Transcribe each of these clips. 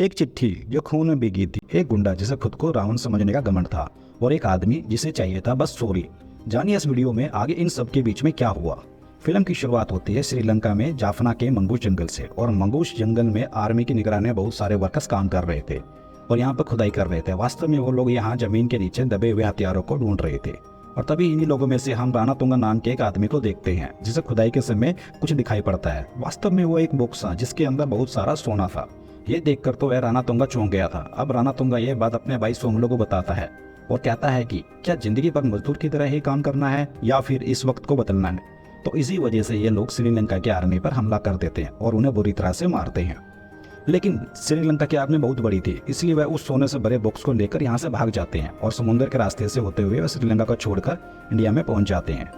एक चिट्ठी जो खून में भीगी थी, एक गुंडा जिसे खुद को रावण समझने का घमंड था, और एक आदमी जिसे चाहिए था बस चोरी। जानिए इस वीडियो में आगे इन सब के बीच में क्या हुआ। फिल्म की शुरुआत होती है श्रीलंका में जाफना के मंगूस जंगल से, और मंगूस जंगल में आर्मी की निगरानी में बहुत सारे वर्कर्स काम कर रहे थे और यहाँ पर खुदाई कर रहे थे। वास्तव में वो लोग यहाँ जमीन के नीचे दबे हुए हथियारों को ढूंढ रहे थे, और तभी इन्हीं लोगों में से हम राणा तुंगा नाम के एक आदमी को देखते हैं जिसे खुदाई के समय कुछ दिखाई पड़ता है। वास्तव में वो एक बॉक्स था जिसके अंदर बहुत सारा सोना था। ये देखकर तो वह राणा तुंगा चौंक गया था। अब राणा तुंगा ये बात अपने भाई सोमलो को बताता है और कहता है कि क्या जिंदगी भर मजदूर की तरह ही काम करना है या फिर इस वक्त को बदलना है। तो इसी वजह से ये लोग श्रीलंका के आर्मी पर हमला कर देते हैं और उन्हें बुरी तरह से मारते हैं। लेकिन श्रीलंका की आर्मी बहुत बड़ी थी, इसलिए वह उस सोने से भरे बॉक्स को लेकर यहाँ से भाग जाते हैं और समुद्र के रास्ते से होते हुए वह श्रीलंका को छोड़कर इंडिया में पहुंच जाते हैं।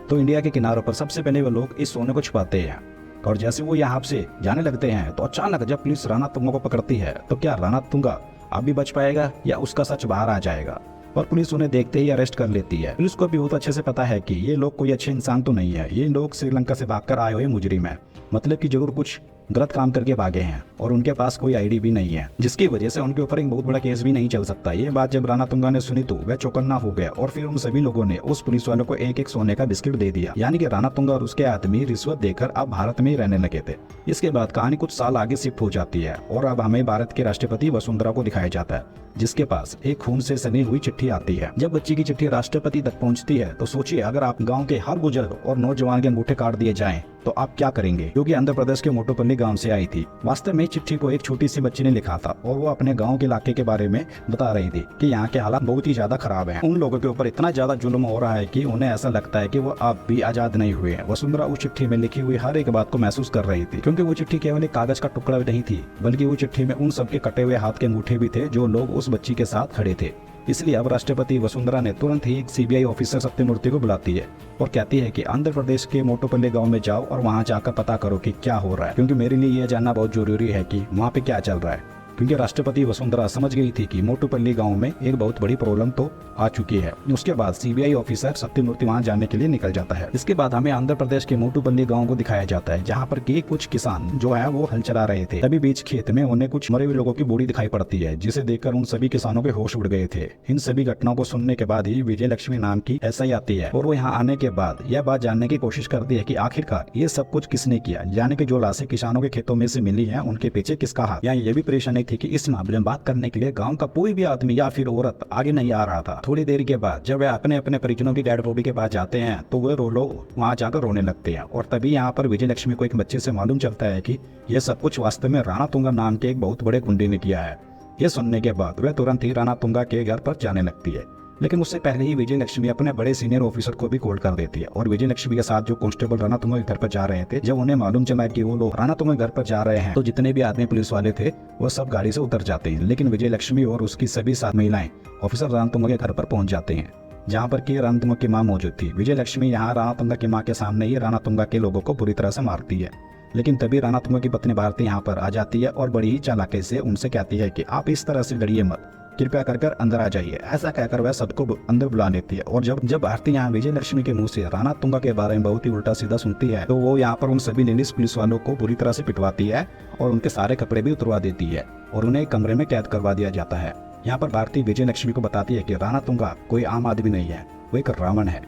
तो इंडिया के किनारों पर सबसे पहले वो लोग इस सोने को छुपाते हैं, और जैसे वो यहाँ से जाने लगते हैं तो अचानक जब पुलिस राणा तुंगा को पकड़ती है तो क्या राणा तुंगा अब भी बच पाएगा या उसका सच बाहर आ जाएगा। और पुलिस उन्हें देखते ही अरेस्ट कर लेती है। पुलिस को भी बहुत अच्छे से पता है कि ये लोग कोई अच्छे इंसान तो नहीं है, ये लोग श्रीलंका से भागकर आए हुए मुजरिम है, मतलब कि जरूर कुछ गलत काम करके भागे हैं, और उनके पास कोई आईडी भी नहीं है, जिसकी वजह से उनके ऊपर एक बहुत बड़ा केस भी नहीं चल सकता। ये बात जब राणा तुंगा ने सुनी तो वह चौकन्ना हो गया, और फिर उन सभी लोगों ने उस पुलिस वालों को एक एक सोने का बिस्किट दे दिया। यानी कि राणा तुंगा और उसके आदमी रिश्वत देकर अब भारत में ही रहने लगे थे। इसके बाद कहानी कुछ साल आगे शिफ्ट हो जाती है और अब हमें भारत के राष्ट्रपति वसुंधरा को दिखाया जाता है, जिसके पास एक खून से सनी हुई चिट्ठी आती है। जब बच्ची की चिट्ठी राष्ट्रपति तक पहुंचती है तो सोचिए, अगर आप गांव के हर बुजुर्ग और नौजवान के अंगूठे काट दिए जाएं तो आप क्या करेंगे। क्योंकि आंध्र प्रदेश के मोटोपल्ली गांव से आई थी। वास्तव में चिट्ठी को एक छोटी सी बच्ची ने लिखा था और वो अपने गांव के इलाके के बारे में बता रही थी कि यहाँ के हालात बहुत ही ज्यादा खराब हैं। उन लोगों के ऊपर इतना ज्यादा जुल्म हो रहा है कि उन्हें ऐसा लगता है कि वो अब भी आजाद नहीं हुए हैं। वसुंधरा उस चिट्ठी में लिखी हुई हर एक बात को महसूस कर रही थी, क्योंकि वो चिट्ठी केवल एक कागज का टुकड़ा नहीं थी, बल्कि वो चिट्ठी में उन सबके कटे हुए हाथ के अंगूठे भी थे जो लोग उस बच्ची के साथ खड़े थे। इसलिए अब राष्ट्रपति वसुंधरा ने तुरंत ही एक सीबीआई ऑफिसर सत्यमूर्ति को बुलाती है और कहती है कि आंध्र प्रदेश के मोटोपल्ली गांव में जाओ और वहां जाकर पता करो कि क्या हो रहा है, क्योंकि मेरे लिए यह जानना बहुत जरूरी है कि वहां पे क्या चल रहा है। क्योंकि राष्ट्रपति वसुंधरा समझ गई थी कि मोटोपल्ली गांव में एक बहुत बड़ी प्रॉब्लम तो आ चुकी है। उसके बाद सीबीआई ऑफिसर सत्यमूर्ति वहां जाने के लिए निकल जाता है। इसके बाद हमें आंध्र प्रदेश के मोटोपल्ली गांव को दिखाया जाता है, जहां पर कि कुछ किसान जो है वो हल चला रहे थे। तभी बीच खेत में उन्हें कुछ मरे हुए लोगों की बॉडी दिखाई पड़ती है, जिसे देखकर उन सभी किसानों के होश उड़ गए थे। इन सभी घटनाओं को सुनने के बाद ही विजय लक्ष्मी नाम की एसआई आती है, और वो यहाँ आने के बाद यह बात जानने की कोशिश करती है कि आखिरकार ये सब कुछ किसने किया, यानी कि जो लाशें किसानों के खेतों में से मिली है उनके पीछे किसका हाथ। यहाँ ये भी परेशानी थी कि इस मामले बात करने के लिए गांव का कोई भी आदमी या फिर औरत आगे नहीं आ रहा था। थोड़ी देर के बाद जब वे अपने अपने परिजनों की डेड बॉडी के पास जाते हैं तो वे लोग वहां जाकर रोने लगते हैं, और तभी यहाँ पर विजय लक्ष्मी को एक बच्चे से मालूम चलता है कि यह सब कुछ वास्तव में राणा तुंगा नाम के एक बहुत बड़े गुंडे ने किया है। यह सुनने के बाद वह तुरंत ही राणा तुंगा के घर पर जाने लगती है, लेकिन उससे पहले ही विजय लक्ष्मी अपने बड़े सीनियर ऑफिसर को भी कॉल कर देती है। और विजय लक्ष्मी के साथ जो कांस्टेबल राणा तुंगा के घर पर जा रहे थे, जब उन्हें मालूम चला कि वो लोग राणा तुंगा घर पर जा रहे हैं तो जितने भी आदमी पुलिस वाले थे वो सब गाड़ी से उतर जाते हैं। लेकिन विजय लक्ष्मी और उसकी सभी सात महिलाएं ऑफिसर राणा तुंगा के घर पर पहुंच जाते हैं, जहाँ पर कि राणा तुंगा की मां मौजूद थी। विजय लक्ष्मी यहाँ राणा तुंगा की मां के सामने ही राणा तुंगा के लोगों को बुरी तरह से मारती है। लेकिन तभी राणा तुंगा की पत्नी भारती यहाँ पर आ जाती है और बड़ी ही चालाकी से उनसे कहती है कि आप इस तरह से लड़िए मत, कृपया कर अंदर आ जाइए। ऐसा कहकर वह सबको अंदर बुला लेती है। और जब भारती यहाँ विजय लक्ष्मी के मुंह से राणा तुंगा के बारे में बहुत ही उल्टा सीधा सुनती है तो वो यहाँ पर उन सभी लेडीज पुलिस वालों को बुरी तरह से पिटवाती है और उनके सारे कपड़े भी उतरवा देती है और उन्हें एक कमरे में कैद करवा दिया जाता है। यहाँ पर भारती विजय लक्ष्मी को बताती है कि राणा तुंगा कोई आम आदमी नहीं है, वो एक रावण है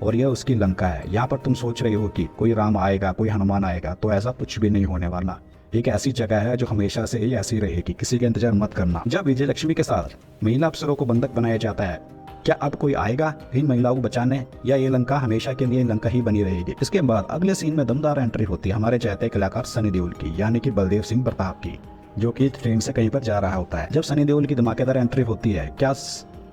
और यह उसकी लंका है। यहाँ पर तुम सोच रहे हो कि कोई राम आएगा, कोई हनुमान आएगा, तो ऐसा कुछ भी नहीं होने वाला। एक ऐसी जगह है जो हमेशा से ही ऐसी रहेगी, किसी का इंतजार मत करना। जब विजय लक्ष्मी के साथ महिला अफसरों को बंधक बनाया जाता है, क्या अब कोई आएगा इन महिलाओं को बचाने, या ये लंका हमेशा के लिए लंका ही बनी रहेगी। इसके बाद अगले सीन में दमदार एंट्री होती है हमारे चाहते कलाकार सनी देओल की, यानी कि बलदेव सिंह प्रताप की, जो कि ट्रेन से कहीं पर जा रहा होता है। जब सनी देओल की धमाकेदार एंट्री होती है, क्या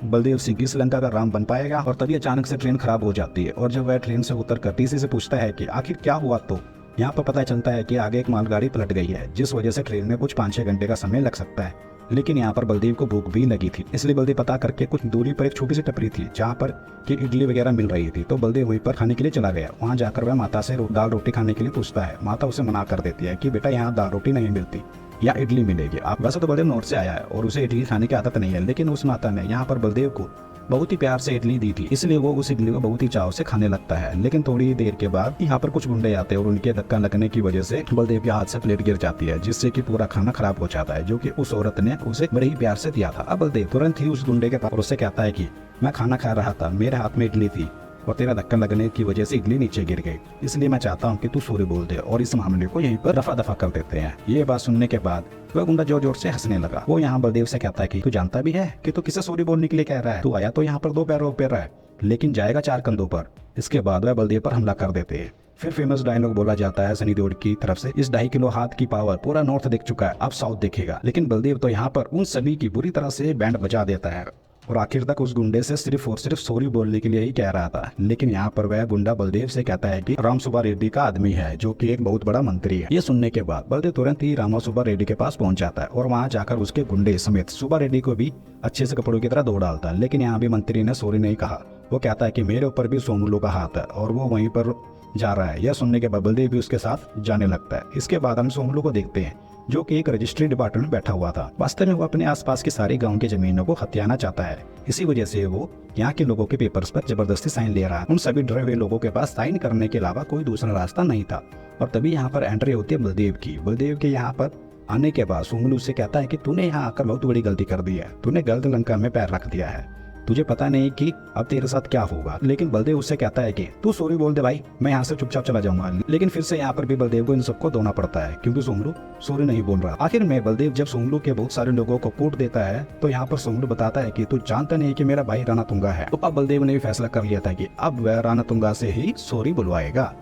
बलदेव सिंह की श्रीलंका का राम बन पाएगा। और तभी अचानक से ट्रेन खराब हो जाती है, और जब वह ट्रेन से उतर कर टीसी से पूछता है कि आखिर क्या हुआ, तो यहाँ पर पता चलता है कि आगे एक मालगाड़ी पलट गई है, जिस वजह से ट्रेन में कुछ 5-6 घंटे का समय लग सकता है। लेकिन यहाँ पर बलदेव को भूख भी लगी थी, इसलिए बलदेव पता करके कुछ दूरी पर एक छोटी सी टपरी थी जहाँ पर कि इडली वगैरह मिल रही थी, तो बलदेव वहीं पर खाने के लिए चला गया। वहाँ जाकर वह माता से दाल रोटी खाने के लिए पूछता है। माता उसे मना कर देती है कि बेटा यहाँ दाल रोटी नहीं मिलती या इडली मिलेगी। आप वैसे तो बलदेव नॉर्थ से आया है और उसे इडली खाने की आदत नहीं है, लेकिन उस माता ने यहाँ पर बलदेव को बहुत ही प्यार से इडली दी थी, इसलिए वो उस इडली को बहुत ही चाव से खाने लगता है। लेकिन थोड़ी ही देर के बाद यहाँ पर कुछ गुंडे आते हैं और उनके धक्का लगने की वजह से बलदेव के हाथ से प्लेट गिर जाती है, जिससे कि पूरा खाना खराब हो जाता है, जो कि उस औरत ने उसे बड़े ही प्यार से दिया था। अब बलदेव तुरंत ही उस गुंडे के पास उससे कहता है कि मैं खाना खा रहा था, मेरे हाथ में इडली थी और तेरा धक्का लगने की वजह से इडली नीचे गिर गई, इसलिए मैं चाहता हूँ कि तू सॉरी बोल दे और इस मामले को यहीं पर रफा दफा कर देते हैं। ये बात सुनने के बाद वह गुंडा जोर जोर से हंसने लगा। वो यहाँ बलदेव से कहता है कि तू जानता भी है कि तू किसे सॉरी बोलने के लिए कह रहा है, तू आया तो यहाँ पर 2 पैरों पर रहा है लेकिन जाएगा 4 कंधों पर। इसके बाद वह बलदेव पर हमला कर देते हैं। फिर फेमस डायलॉग बोला जाता है सनी देओल की तरफ से, इस 2.5 किलो हाथ की पावर पूरा नॉर्थ देख चुका है, अब साउथ देखेगा। लेकिन बलदेव तो यहाँ पर उन सभी की बुरी तरह से बैंड बजा देता है और आखिर तक उस गुंडे से सिर्फ और सिर्फ सॉरी बोलने के लिए ही कह रहा था। लेकिन यहाँ पर वह गुंडा बलदेव से कहता है कि राम सुब्बा रेड्डी का आदमी है, जो कि एक बहुत बड़ा मंत्री है। ये सुनने के बाद बलदेव तुरंत ही रामा सुब्बा रेड्डी के पास पहुंच जाता है और वहां जाकर उसके गुंडे समेत सुब्बा रेड्डी को भी अच्छे से कपड़ों की तरह धो डालता है। लेकिन यहाँ भी मंत्री ने सॉरी नहीं कहा। वो कहता है कि मेरे ऊपर भी सोनू का हाथ है और वो वहीं पर जा रहा है। यह सुनने के बाद बलदेव भी उसके साथ जाने लगता है। इसके बाद हम सोनू को देखते हैं, जो कि एक रजिस्ट्री डिपार्टमेंट में बैठा हुआ था। वास्तव में वो अपने आसपास की सारी गांव की जमीनों को हथियाना चाहता है, इसी वजह से वो यहाँ के लोगों के पेपर्स पर जबरदस्ती साइन ले रहा है। उन सभी डरे हुए लोगों के पास साइन करने के अलावा कोई दूसरा रास्ता नहीं था। और तभी यहाँ पर एंट्री होती है बलदेव की। बलदेव के यहाँ पर आने के बाद सोनू उससे कहता है कि तूने यहाँ आकर बहुत बड़ी गलती कर दी है, तूने गलत लंका में पैर रख दिया है, तुझे पता नहीं कि अब तेरे साथ क्या होगा। लेकिन बलदेव उससे कहता है कि तू सॉरी बोल दे भाई, मैं यहाँ से चुपचाप चला जाऊंगा। लेकिन फिर से यहाँ पर भी बलदेव को इन सबको धोना पड़ता है, क्योंकि सोनू सॉरी नहीं बोल रहा। आखिर में बलदेव जब सोनू के बहुत सारे लोगों को कूट देता है तो यहाँ पर सोनू बताता है कि तू जानता नहीं कि मेरा भाई राणा तुंगा है। तो अब बलदेव ने भी फैसला कर लिया था कि अब वह राणा तुंगा से ही सॉरी बुलवाएगा।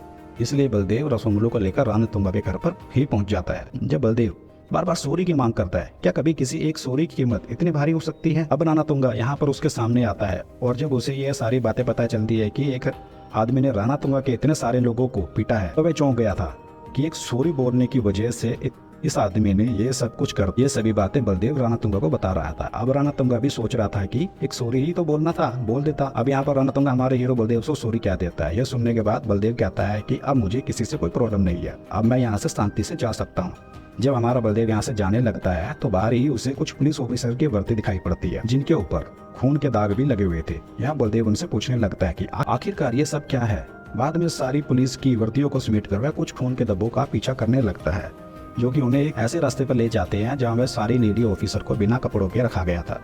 इसलिए बलदेव सोनू को लेकर राणा तुंगा के घर पर ही पहुंच जाता है। जब बलदेव बार बार सॉरी की मांग करता है, क्या कभी किसी एक सॉरी की कीमत इतनी भारी हो सकती है? अब राणा तुंगा यहाँ पर उसके सामने आता है और जब उसे ये सारी बातें पता चलती है कि एक आदमी ने राणा तुंगा के इतने सारे लोगों को पीटा है, तो वह चौंक गया था कि एक सॉरी बोलने की वजह से इस आदमी ने ये सब कुछ कर। ये सभी बातें बलदेव राणा तुंगा को बता रहा था। अब राणा तुंगा भी सोच रहा था कि एक सॉरी ही तो बोलना था, बोल देता। अब यहाँ पर राणा तुंगा हमारे हीरो बलदेव से सॉरी क्या देता है। यह सुनने के बाद बलदेव कहता है कि अब मुझे किसी से कोई प्रॉब्लम नहीं है, अब मैं यहाँ से शांति से जा सकता हूँ। जब हमारा बलदेव यहाँ से जाने लगता है तो बाहर ही उसे कुछ पुलिस ऑफिसर की वर्दी दिखाई पड़ती है, जिनके ऊपर खून के दाग भी लगे हुए थे। यहाँ बलदेव उनसे पूछने लगता है कि आखिरकार ये सब क्या है। बाद में सारी पुलिस की वर्दियों को समेट कर वह कुछ खून के धब्बों का पीछा करने लगता है, जो कि उन्हें एक ऐसे रास्ते पर ले जाते हैं जहाँ वह सारी लेडी ऑफिसर को बिना कपड़ों के रखा गया था।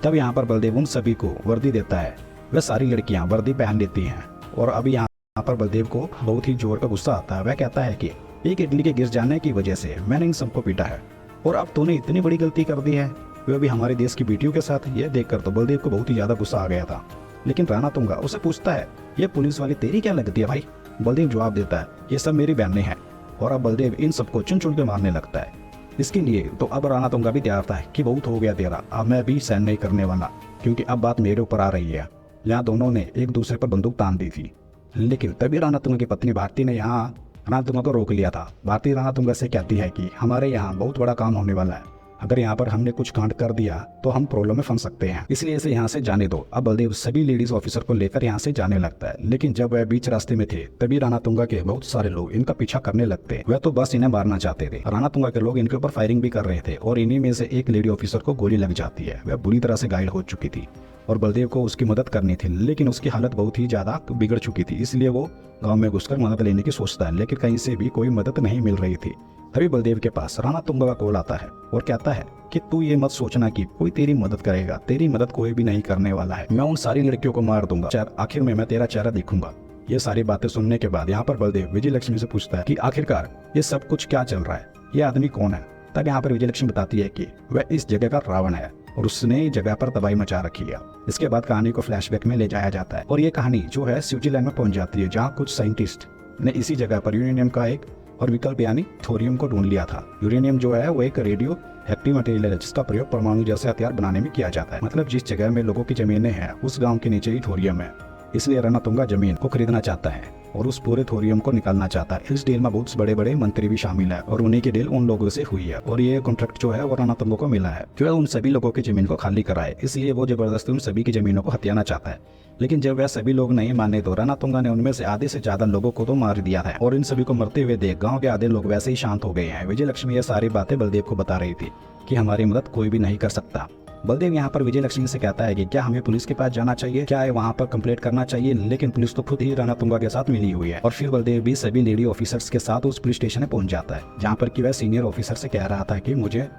तब यहाँ पर बलदेव उन सभी को वर्दी देता है। वह सारी लड़कियां वर्दी पहन लेती हैं और अब यहाँ पर बलदेव को बहुत ही जोर का गुस्सा आता है। वह कहता है कि एक इडली के गिर जाने की वजह से मैंने इन सबको पीटा है और अब तूने इतनी बड़ी गलती कर दी है, वह भी हमारे देश की बेटियों के साथ। यह देखकर तो बलदेव को बहुत ही ज्यादा गुस्सा आ गया था। लेकिन राणा तुंगा उसे पूछता है, ये पुलिस वाली तेरी क्या लगती है भाई? बलदेव जवाब देता है, ये सब मेरी बहनें हैं। और अब बलदेव इन सबको चुन चुन के मारने लगता है। इसके लिए तो अब राणा तुंगा भी तैयार था कि बहुत हो गया तेरा, अब मैं भी सहन नहीं करने वाला, क्योंकि अब बात मेरे ऊपर आ रही है। यहाँ दोनों ने एक दूसरे पर बंदूक तान दी थी। लेकिन तभी राणा तुंगा की पत्नी भारती ने यहाँ राणा तुंगा को रोक लिया था। भारती राणा तुंगा से कहती है कि हमारे यहाँ बहुत बड़ा काम होने वाला है, अगर यहाँ पर हमने कुछ कांड कर दिया तो हम प्रॉब्लम में फंस सकते हैं, इसलिए इसे यहाँ से जाने दो। अब बलदेव सभी लेडीज ऑफिसर को लेकर यहाँ से जाने लगता है। लेकिन जब वह बीच रास्ते में थे तभी राणा तुंगा के बहुत सारे लोग इनका पीछा करने लगते हैं। वह तो बस इन्हें मारना चाहते थे। राणा तुंगा के लोग इनके ऊपर फायरिंग भी कर रहे थे और इन्हीं में से एक लेडी ऑफिसर को गोली लग जाती है। वह बुरी तरह से घायल हो चुकी थी और बलदेव को उसकी मदद करनी थी, लेकिन उसकी हालत बहुत ही ज्यादा बिगड़ चुकी थी, इसलिए वो गांव में घुसकर मदद लेने की सोचता है, लेकिन कहीं से भी कोई मदद नहीं मिल रही थी। तभी बलदेव के पास राणा तुंगा का कॉल आता है और कहता है कि तू ये मत सोचना कि कोई तेरी मदद करेगा, तेरी मदद कोई भी नहीं करने वाला है, मैं उन सारी लड़कियों को मार दूंगा, आखिर में मैं तेरा चेहरा देखूंगा। ये सारी बातें सुनने के बाद यहाँ पर बलदेव विजय लक्ष्मी से पूछता है कि आखिरकार ये सब कुछ क्या चल रहा है, ये आदमी कौन है। तब यहाँ पर विजय लक्ष्मी बताती है कि वह इस जगह का रावण है और उसने जगह पर तबाही मचा रखी है। इसके बाद कहानी को फ्लैशबैक में ले जाया जाता है और ये कहानी जो है स्विट्जरलैंड में पहुंच जाती है, जहाँ कुछ साइंटिस्ट ने इसी जगह पर यूरेनियम का एक और विकल्प यानी थोरियम को ढूंढ लिया था। यूरेनियम जो है वो एक रेडियो एक्टिव मटेरियल है, जिसका प्रयोग परमाणु जैसे हथियार बनाने में किया जाता है। मतलब जिस जगह में लोगों की जमीनें हैं उस गांव के नीचे ही थोरियम है, इसलिए राणा तुंगा जमीन को खरीदना चाहता है और उस पूरे थोरियम को निकालना चाहता है। इस डील में बहुत बड़े बड़े मंत्री भी शामिल है और उन्हीं की डील उन लोगों से हुई है और ये कॉन्ट्रैक्ट जो है वो राणा तुंगा को मिला है कि वह उन सभी लोगों की जमीन को खाली कराए, इसलिए वो जबरदस्ती उन सभी की जमीनों को हथियाना चाहता है। लेकिन जब वह सभी लोग नहीं माने तो राणा तुंगा ने उनमें से आधे से ज्यादा लोगों को तो मार दिया था और इन सभी को मरते हुए देख गाँव के आधे लोग वैसे ही शांत हो गए हैं। विजय लक्ष्मी ये सारी बातें बलदेव को बता रही थी कि हमारी मदद कोई भी नहीं कर सकता, बलदेव यहाँ पर विजय लक्ष्मी से कहता है कि क्या हमें पुलिस के पास जाना चाहिए, क्या है वहाँ पर कंप्लेंट करना चाहिए, लेकिन पुलिस तो खुद ही राणा तुंगा के साथ मिली हुई है। और फिर बलदेव भी सभी लेडी ऑफिसर्स के साथ उस पुलिस स्टेशन में पहुंच जाता है, जहाँ पर कि वह सीनियर ऑफिसर से कह रहा था कि मुझे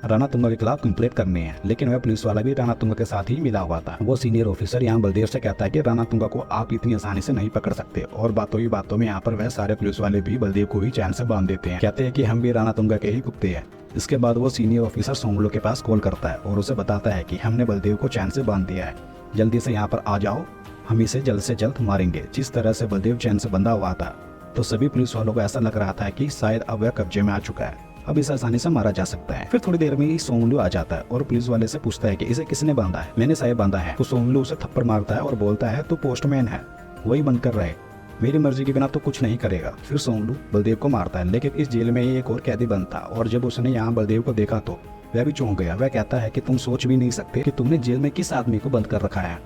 राणा तुंगा के खिलाफ कंप्लेंट करनी है, लेकिन वह पुलिस वाला भी राणा तुंगा के साथ ही मिला हुआ था। वो सीनियर ऑफिसर यहाँ बलदेव से कहता है कि राणा तुंगा को आप इतनी आसानी से नहीं पकड़ सकते, और बातों ही बातों में यहाँ पर वह सारे पुलिस वाले भी बलदेव को ही चैन से बांध देते हैं, कहते हैं कि हम भी राणा तुंगा के ही कुत्ते हैं। इसके बाद वो सीनियर ऑफिसर सोमलो के पास कॉल करता है और उसे बताता है कि हमने बलदेव को चैन से बांध दिया है, जल्दी से यहाँ पर आ जाओ, हम इसे जल्द से जल्द मारेंगे। जिस तरह से बलदेव चैन से बंधा हुआ था तो सभी पुलिस वालों को ऐसा लग रहा था कि शायद अब वह कब्जे में आ चुका है, अब इसे आसानी से मारा जा सकता है। फिर थोड़ी देर में ही सोमलू आ जाता है और पुलिस वाले से पूछता है कि इसे किसने बांधा है। मैंने साहब बांधा है। तो सोमलू उसे थप्पड़ मारता है और बोलता है तू पोस्टमैन है, वही बंद कर रहे, मेरी मर्जी के बिना तो कुछ नहीं करेगा। फिर सोमलू बलदेव को मारता है, लेकिन इस जेल में ही एक और कैदी बंद था, और जब उसने यहाँ बलदेव को देखा तो वह भी चौंक गया। वह कहता है कि तुम सोच भी नहीं सकते कि तुमने जेल में किस आदमी को बंद कर रखा है।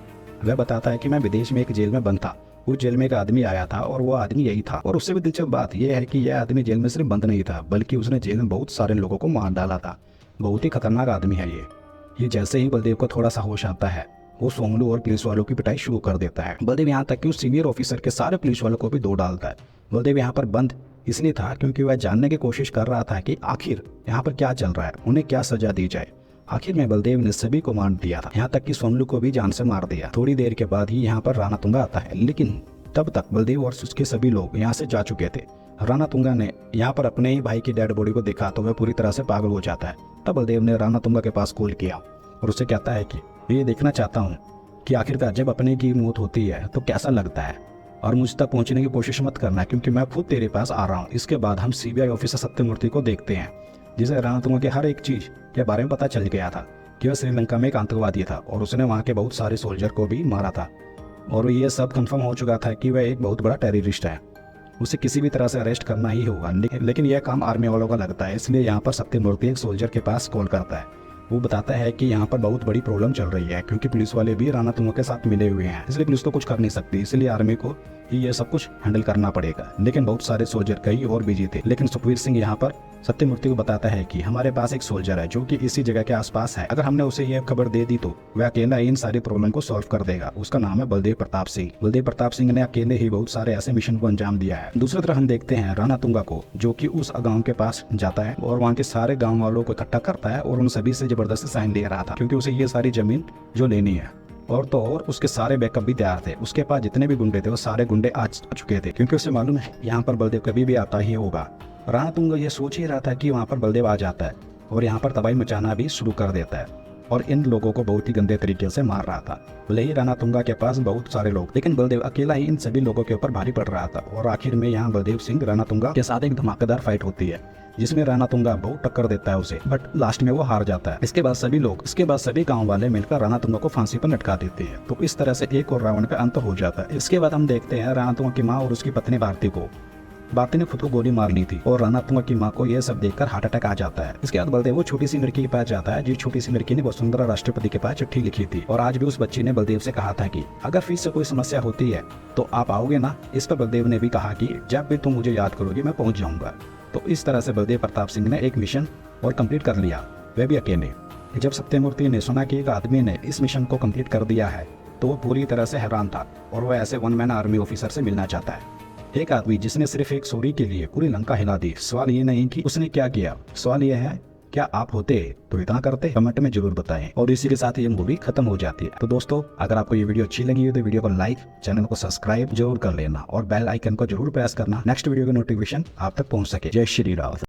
वह बताता है कि मैं विदेश में एक जेल में बंद था, उस जेल में एक आदमी आया था और वो आदमी यही था। और उससे भी दिलचस्प बात यह है कि यह आदमी जेल में सिर्फ बंद नहीं था, बल्कि उसने जेल में बहुत सारे लोगों को मार डाला था। बहुत ही खतरनाक आदमी है ये। जैसे ही बलदेव को थोड़ा सा होश आता है, वो सोमलू और पुलिस वालों की पिटाई शुरू कर देता है। बलदेव यहाँ तक कि उस सीनियर ऑफिसर के सारे पुलिस वालों को भी दो डालता है। बलदेव यहाँ पर बंद इसलिए था क्योंकि वह जानने की कोशिश कर रहा था कि आखिर यहाँ पर क्या चल रहा है, उन्हें क्या सजा दी जाए। आखिर में बलदेव ने सभी को मार दिया था, यहाँ तक कि सोमलू को भी जान से मार दिया। थोड़ी देर के बाद ही यहाँ पर राणा तुंगा आता है, लेकिन तब तक बलदेव और उसके सभी लोग यहाँ से जा चुके थे। राणा तुंगा ने यहाँ पर अपने ही भाई की डेड बॉडी को देखा तो वह पूरी तरह से पागल हो जाता है। तब बलदेव ने राणा तुंगा के पास कॉल किया और उससे कहता है कि ये देखना चाहता हूँ कि आखिरकार जब अपने की मौत होती है तो कैसा लगता है, और मुझ तक पहुँचने की कोशिश मत करना क्योंकि मैं खुद तेरे पास आ रहा हूँ। इसके बाद हम सीबीआई ऑफिसर सत्यमूर्ति को देखते हैं, जिसे राणा तुंगा के हर एक चीज के बारे में पता चल गया था कि वह श्रीलंका में एक आतंकवादी था और उसने वहाँ के बहुत सारे सोल्जर को भी मारा था, और ये सब कंफर्म हो चुका था कि वह एक बहुत बड़ा टेररिस्ट है, उसे किसी भी तरह से अरेस्ट करना ही होगा। लेकिन यह काम आर्मी वालों का लगता है, इसलिए यहाँ पर सत्यमूर्ति एक सोल्जर के पास कॉल करता है। वो बताता है कि यहाँ पर बहुत बड़ी प्रॉब्लम चल रही है क्योंकि पुलिस वाले भी राणा तुंगा के साथ मिले हुए हैं, इसलिए पुलिस तो कुछ कर नहीं सकती, इसलिए आर्मी को ही ये सब कुछ हैंडल करना पड़ेगा। लेकिन बहुत सारे सोल्जर कई और बिजी थे। लेकिन सुखवीर सिंह यहाँ पर सत्यमूर्ति को बताता है कि हमारे पास एक सोल्जर है जो कि इसी जगह के आसपास है, अगर हमने उसे यह खबर दे दी तो वह अकेला इन सारी प्रॉब्लम को सॉल्व कर देगा। उसका नाम है बलदेव प्रताप सिंह। बलदेव प्रताप सिंह ने अकेले ही बहुत सारे ऐसे मिशन को अंजाम दिया है। दूसरी तरफ हम देखते हैं राणा तुंगा को, जो कि उस गांव के पास जाता है और वहाँ के सारे गाँव वालों को इकट्ठा करता है और उन सभी से जबरदस्ती साइन ले रहा था क्योंकि उसे ये सारी जमीन जो लेनी है। और तो और उसके सारे बैकअप भी तैयार थे। उसके पास जितने भी गुंडे थे वो सारे गुंडे आ चुके थे क्योंकि उसे मालूम है यहाँ पर बलदेव कभी भी आता ही होगा। राणा तुंगा ये सोच ही रहा था कि वहाँ पर बलदेव आ जाता है और यहाँ पर तबाही मचाना भी शुरू कर देता है और इन लोगों को बहुत ही गंदे तरीके से मार रहा था। भले ही राणा तुंगा के पास बहुत सारे लोग, लेकिन बलदेव अकेला ही इन सभी लोगों के ऊपर भारी पड़ रहा था। और आखिर में यहाँ बलदेव सिंह राणा तुंगा के साथ एक धमाकेदार फाइट होती है जिसमें राणा तुंगा बहुत टक्कर देता है उसे, बट लास्ट में वो हार जाता है। इसके बाद सभी गांव वाले मिलकर राणा तुंगा को फांसी पर लटका देते हैं। तो इस तरह से एक और रावण का अंत हो जाता है। इसके बाद हम देखते हैं राणा तुंगा की माँ और उसकी पत्नी भारती ने खुद को गोली मार ली थी और राणा तुंगा की माँ को यह सब देखकर हार्ट अटैक आ जाता है। इसके बाद बलदेव वो छोटी सी लड़की के पास जाता है, जिस छोटी सी लड़की ने वसुंधरा राष्ट्रपति के पास चिट्ठी लिखी थी और आज भी उस बच्ची ने बलदेव से कहा था कि अगर फिर से कोई समस्या होती है तो आप आओगे ना। इस पर बलदेव ने भी कहा कि जब भी तुम मुझे याद करोगे मैं पहुंच जाऊंगा। तो इस तरह से बलदेव प्रताप सिंह ने एक मिशन और कंप्लीट कर लिया, वह भी अकेले। जब सत्यमूर्ति ने सुना कि एक आदमी ने इस मिशन को कंप्लीट कर दिया है तो वो पूरी तरह से हैरान था और वह ऐसे वन मैन आर्मी ऑफिसर से मिलना चाहता है, एक आदमी जिसने सिर्फ एक सॉरी के लिए पूरी लंका हिला दी। सवाल ये नहीं कि उसने क्या किया, सवाल यह है क्या आप होते तो इतना करते? कमेंट में जरूर बताएं। और इसी के साथ ये मूवी खत्म हो जाती है। तो दोस्तों अगर आपको ये वीडियो अच्छी लगी हो तो वीडियो को लाइक, चैनल को सब्सक्राइब जरूर कर लेना और बेल आइकन को जरूर प्रेस करना, नेक्स्ट वीडियो की नोटिफिकेशन आप तक पहुंच सके। जय श्री राम।